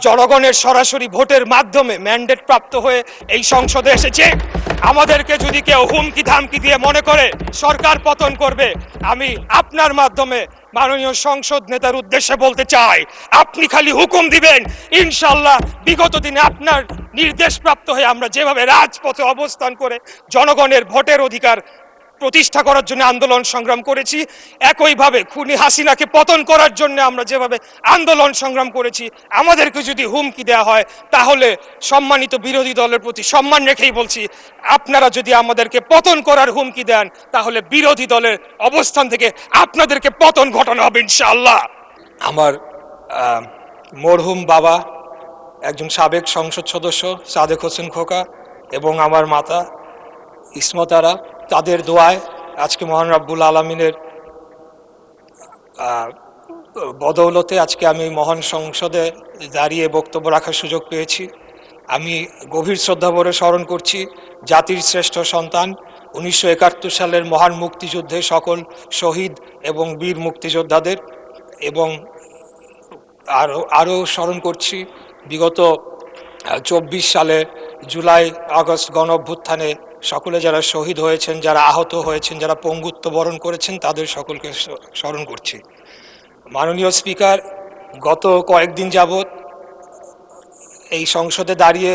জনগণের সরাসরি ভোটের মাধ্যমে ম্যান্ডেট প্রাপ্ত হয়ে এই সংসদে এসেছে। আমাদেরকে যদি কেউ হুমকি ধামকি দিয়ে মনে করে সরকার পতন করবে, আমি আপনার মাধ্যমে মাননীয় সংসদ নেতার উদ্দেশ্যে বলতে চাই, আপনি খালি হুকুম দিবেন, ইনশাল্লাহ বিগত দিনে আপনার নির্দেশ প্রাপ্ত হয়ে আমরা যেভাবে রাজপথে অবস্থান করে জনগণের ভোটের অধিকার প্রতিষ্ঠা করার জন্য আন্দোলন সংগ্রাম করেছি, একইভাবে খুনি হাসিনাকে পতন করার জন্য আমরা যেভাবে আন্দোলন সংগ্রাম করেছি, আমাদেরকে যদি হুমকি দেওয়া হয় তাহলে সম্মানিত বিরোধী দলের প্রতি সম্মান রেখেই বলছি, আপনারা যদি আমাদেরকে পতন করার হুমকি দেন তাহলে বিরোধী দলের অবস্থান থেকে আপনাদেরকে পতন ঘটানো হবে ইনশাআল্লাহ। আমার মরহুম বাবা, একজন সাবেক সংসদ সদস্য সাদেক হোসেন খোকা এবং আমার মাতা ইসমতারা, তাদের দোয়ায় আজকে মহান রাব্বুল আলামিনের বদৌলতে আজকে আমি মহান সংসদে দাঁড়িয়ে বক্তব্য রাখার সুযোগ পেয়েছি। আমি গভীর শ্রদ্ধাভরে স্মরণ করছি জাতির শ্রেষ্ঠ সন্তান 1971 সালের মহান মুক্তিযুদ্ধে সকল শহীদ এবং বীর মুক্তিযোদ্ধাদের, এবং আরও স্মরণ করছি বিগত 24 সালে জুলাই আগস্ট গণ অভ্যুত্থানে সকলে যারা শহীদ হয়েছেন, যারা আহত হয়েছেন, যারা পঙ্গুত্ব বরণ করেছেন, তাদের সকলকে স্মরণ করছি। মাননীয় স্পিকার, গত কয়েকদিন যাবৎ এই সংসদে দাঁড়িয়ে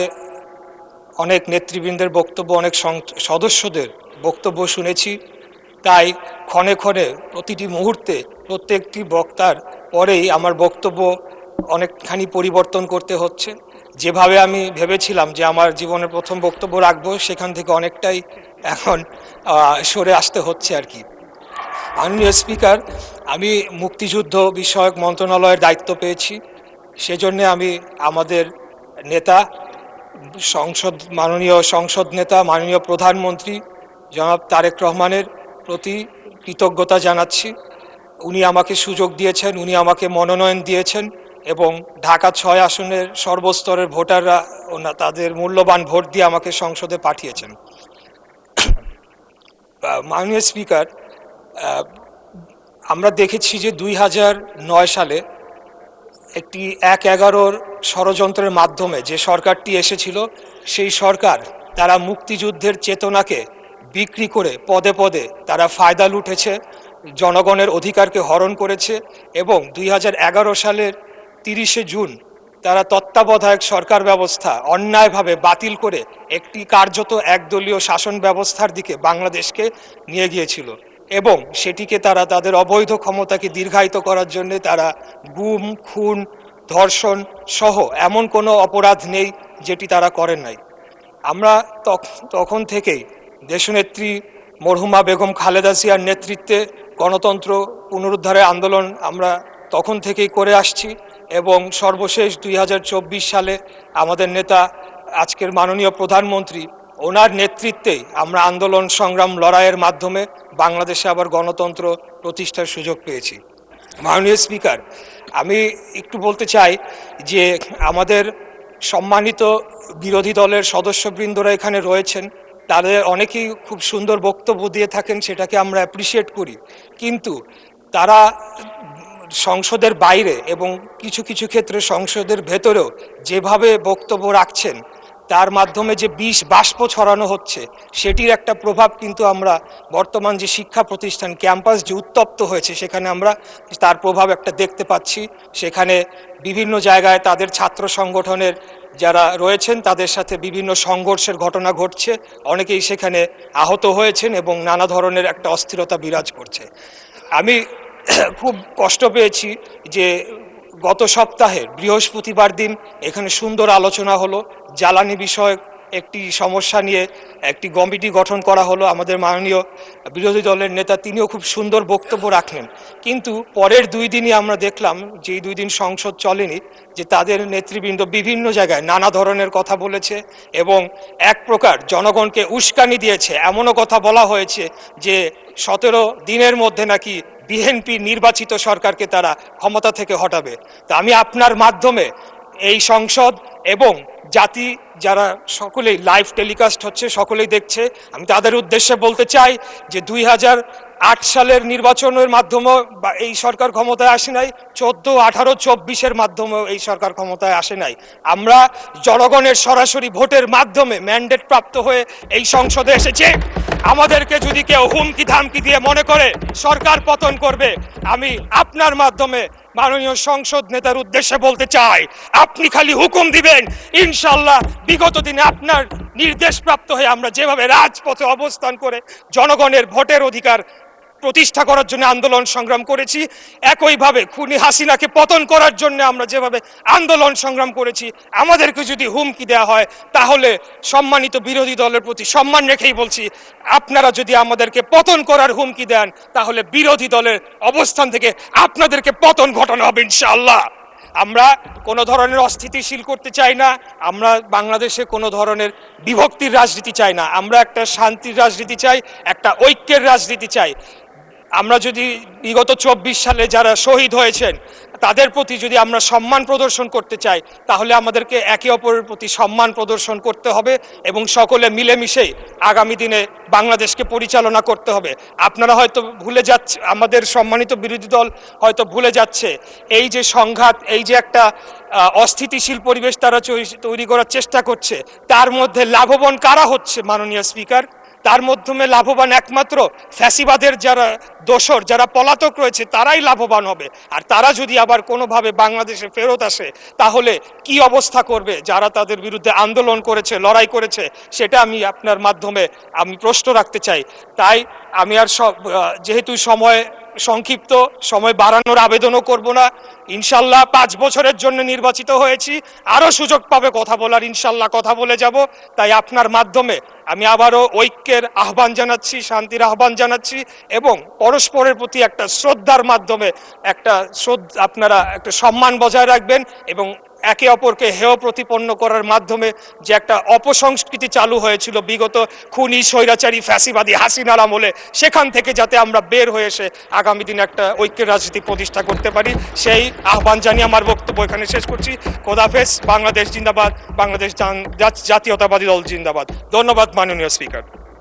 অনেক নেতৃবৃন্দের বক্তব্য, অনেক সদস্যদের বক্তব্য শুনেছি। তাই ক্ষণে ক্ষণে প্রতিটি মুহূর্তে প্রত্যেকটি বক্তার পরেই আমার বক্তব্য অনেকখানি পরিবর্তন করতে হচ্ছে। যেভাবে আমি ভেবেছিলাম যে আমার জীবনের প্রথম বক্তব্য রাখবো, সেখান থেকে অনেকটাই এখন সরে আসতে হচ্ছে আর কি। মাননীয় স্পিকার, আমি মুক্তিযুদ্ধ বিষয়ক মন্ত্রণালয়ের দায়িত্ব পেয়েছি। সেজন্য আমি আমাদের নেতা মাননীয় সংসদ নেতা মাননীয় প্রধানমন্ত্রী জনাব তারেক রহমানের প্রতি কৃতজ্ঞতা জানাচ্ছি। উনি আমাকে সুযোগ দিয়েছেন, উনি আমাকে মনোনয়ন দিয়েছেন এবং ঢাকা 6 আসনের সর্বস্তরের ভোটাররা তাদের মূল্যবান ভোট দিয়ে আমাকে সংসদে পাঠিয়েছেন। মাননীয় স্পিকার, আমরা দেখেছি যে 2009 সালে একটি 1/11 ষড়যন্ত্রের মাধ্যমে যে সরকারটি এসেছিল, সেই সরকার তারা মুক্তিযুদ্ধের চেতনাকে বিক্রি করে পদে পদে তারা ফায়দা লুটেছে, জনগণের অধিকারকে হরণ করেছে এবং 2011 সালের 30শে জুন তারা তত্ত্বাবধায়ক সরকার ব্যবস্থা অন্যায়ভাবে বাতিল করে একটি কার্যত একদলীয় শাসন ব্যবস্থার দিকে বাংলাদেশকে নিয়ে গিয়েছিল এবং সেটিকে তারা তাদের অবৈধ ক্ষমতাকে দীর্ঘায়িত করার জন্য তারা গুম, খুন, ধর্ষণ সহ এমন কোনো অপরাধ নেই যেটি তারা করেন নাই। আমরা তখন থেকেই দেশনেত্রী মরহুমা বেগম খালেদা জিয়ার নেতৃত্বে গণতন্ত্র পুনরুদ্ধারের আন্দোলন আমরা তখন থেকেই করে আসছি এবং সর্বশেষ 2024 সালে আমাদের নেতা আজকের মাননীয় প্রধানমন্ত্রী, ওনার নেতৃত্বেই আমরা আন্দোলন সংগ্রাম লড়াইয়ের মাধ্যমে বাংলাদেশে আবার গণতন্ত্র প্রতিষ্ঠার সুযোগ পেয়েছি। মাননীয় স্পিকার, আমি একটু বলতে চাই যে আমাদের সম্মানিত বিরোধী দলের সদস্যবৃন্দরা এখানে রয়েছেন, তাদের অনেকেই খুব সুন্দর বক্তব্য দিয়ে থাকেন, সেটাকে আমরা অ্যাপ্রিসিয়েট করি, কিন্তু তারা সংসদের বাইরে এবং কিছু কিছু ক্ষেত্রে সংসদের ভেতরেও যেভাবে বক্তব্য রাখছেন, তার মাধ্যমে যে বিষ বাষ্প ছড়ানো হচ্ছে, সেটির একটা প্রভাব কিন্তু আমরা বর্তমান যে শিক্ষা প্রতিষ্ঠান ক্যাম্পাস যে উত্তপ্ত হয়েছে, সেখানে আমরা তার প্রভাব একটা দেখতে পাচ্ছি। সেখানে বিভিন্ন জায়গায় তাদের ছাত্র সংগঠনের যারা রয়েছেন তাদের সাথে বিভিন্ন সংঘর্ষের ঘটনা ঘটছে, অনেকেই সেখানে আহত হয়েছেন এবং নানা ধরনের একটা অস্থিরতা বিরাজ করছে। আমি খুব কষ্ট পেয়েছি যে গত সপ্তাহে বৃহস্পতিবার দিন এখানে সুন্দর আলোচনা হলো, জ্বালানি বিষয়ক একটি সমস্যা নিয়ে একটি কমিটি গঠন করা হলো। আমাদের মাননীয় বিরোধী দলের নেতা তিনিও খুব সুন্দর বক্তব্য রাখলেন, কিন্তু পরের 2 দিনই আমরা দেখলাম যে এই 2 দিন সংসদ চলেনি, যে তাদের নেতৃবৃন্দ বিভিন্ন জায়গায় নানা ধরনের কথা বলেছে এবং এক প্রকার জনগণকে উস্কানি দিয়েছে। এমনও কথা বলা হয়েছে যে 17 দিনের মধ্যে নাকি বিএনপি নির্বাচিত সরকারকে তারা ক্ষমতা থেকে হটাবে। তা আমি আপনার মাধ্যমে এই সংসদ এবং জাতি যারা সকলেই লাইভ টেলিকাস্ট হচ্ছে, সকলেই দেখছে, আমি তাদের উদ্দেশ্যে বলতে চাই যে 8 সালের নির্বাচনের মাধ্যমে এই সরকার ক্ষমতায় আসে নাই, 14, 18, 24-এর মাধ্যমে এই সরকার ক্ষমতায় আসে নাই। আমরা জনগণের সরাসরি ভোটের মাধ্যমে ম্যান্ডেট প্রাপ্ত হয়ে এই সংসদে এসেছি। আমাদেরকে যদি কেউ হুমকি ধামকি দিয়ে মনে করে সরকার পতন করবে, আমি আপনার মাধ্যমে মাননীয় সংসদ নেতার উদ্দেশ্যে বলতে চাই, আপনি খালি হুকুম দিবেন, ইনশাল্লাহ বিগত দিনে আপনার নির্দেশ প্রাপ্ত হয়ে আমরা যেভাবে রাজপথে অবস্থান করে জনগণের ভোটের অধিকার প্রতিষ্ঠা করার জন্য আন্দোলন সংগ্রাম করেছি, একইভাবে খুনি হাসিনাকে পতন করার জন্য আমরা যেভাবে আন্দোলন সংগ্রাম করেছি, আমাদেরকে যদি হুমকি দেওয়া হয় তাহলে সম্মানিত বিরোধী দলের প্রতি সম্মান রেখেই বলছি, আপনারা যদি আমাদেরকে পতন করার হুমকি দেন তাহলে বিরোধী দলের অবস্থান থেকে আপনাদেরকে পতন ঘটানো হবে ইনশাআল্লাহ। আমরা কোনো ধরনের অস্থিতিশীল করতে চাই না, আমরা বাংলাদেশে কোনো ধরনের বিভক্তির রাজনীতি চাই না, আমরা একটা শান্তির রাজনীতি চাই, একটা ঐক্যের রাজনীতি চাই। আমরা যদি বিগত 24 সালে যারা শহীদ হয়েছেন তাদের প্রতি যদি আমরা সম্মান প্রদর্শন করতে চাই তাহলে আমাদেরকে একে অপরের প্রতি সম্মান প্রদর্শন করতে হবে এবং সকলে মিলেমিশেই আগামী দিনে বাংলাদেশকে পরিচালনা করতে হবে। আপনারা হয়তো ভুলে যাচ্ছে, আমাদের সম্মানিত বিরোধী দল হয়তো ভুলে যাচ্ছে, এই যে সংঘাত, এই যে একটা অস্থিতিশীল পরিবেশ তারা তৈরি করার চেষ্টা করছে, তার মধ্যে লাভবান কারা হচ্ছে মাননীয় স্পিকার? তার মাধ্যমে লাভবান একমাত্র ফ্যাসিবাদের যারা দোসর, যারা পলাতক রয়েছে তারাই লাভবান হবে। আর তারা যদি আবার কোনোভাবে বাংলাদেশে ফেরত আসে তাহলে কি অবস্থা করবে যারা তাদের বিরুদ্ধে আন্দোলন করেছে, লড়াই করেছে, সেটা আমি আপনার মাধ্যমে আমি প্রশ্ন রাখতে চাই। তাই আমি আর যেহেতু সময় সংক্ষিপ্ত, সময় বাড়ানোর আবেদনও করব না। ইনশাল্লাহ 5 বছরের জন্য নির্বাচিত হয়েছি, আরও সুযোগ পাবে কথা বলার, ইনশাল্লাহ কথা বলে যাব। তাই আপনার মাধ্যমে আমি আবারও ঐক্যের আহ্বান জানাচ্ছি, শান্তির আহ্বান জানাচ্ছি এবং পরস্পরের প্রতি একটা শ্রদ্ধার মাধ্যমে আপনারা একটা সম্মান বজায় রাখবেন এবং একে অপরকে হেয় প্রতিপন্ন করার মাধ্যমে যে একটা অপসংস্কৃতি চালু হয়েছিল বিগত খুনি স্বৈরাচারী ফ্যাসিবাদী হাসিনার আমলে, সেখান থেকে যাতে আমরা বের হয়ে এসে আগামী দিনে একটা ঐক্যের রাজনীতি প্রতিষ্ঠা করতে পারি, সেই আহ্বান জানিয়ে আমার বক্তব্য এখানে শেষ করছি। খোদাফেজ। বাংলাদেশ জিন্দাবাদ, বাংলাদেশ জাতীয়তাবাদী দল জিন্দাবাদ। ধন্যবাদ মাননীয় স্পিকার।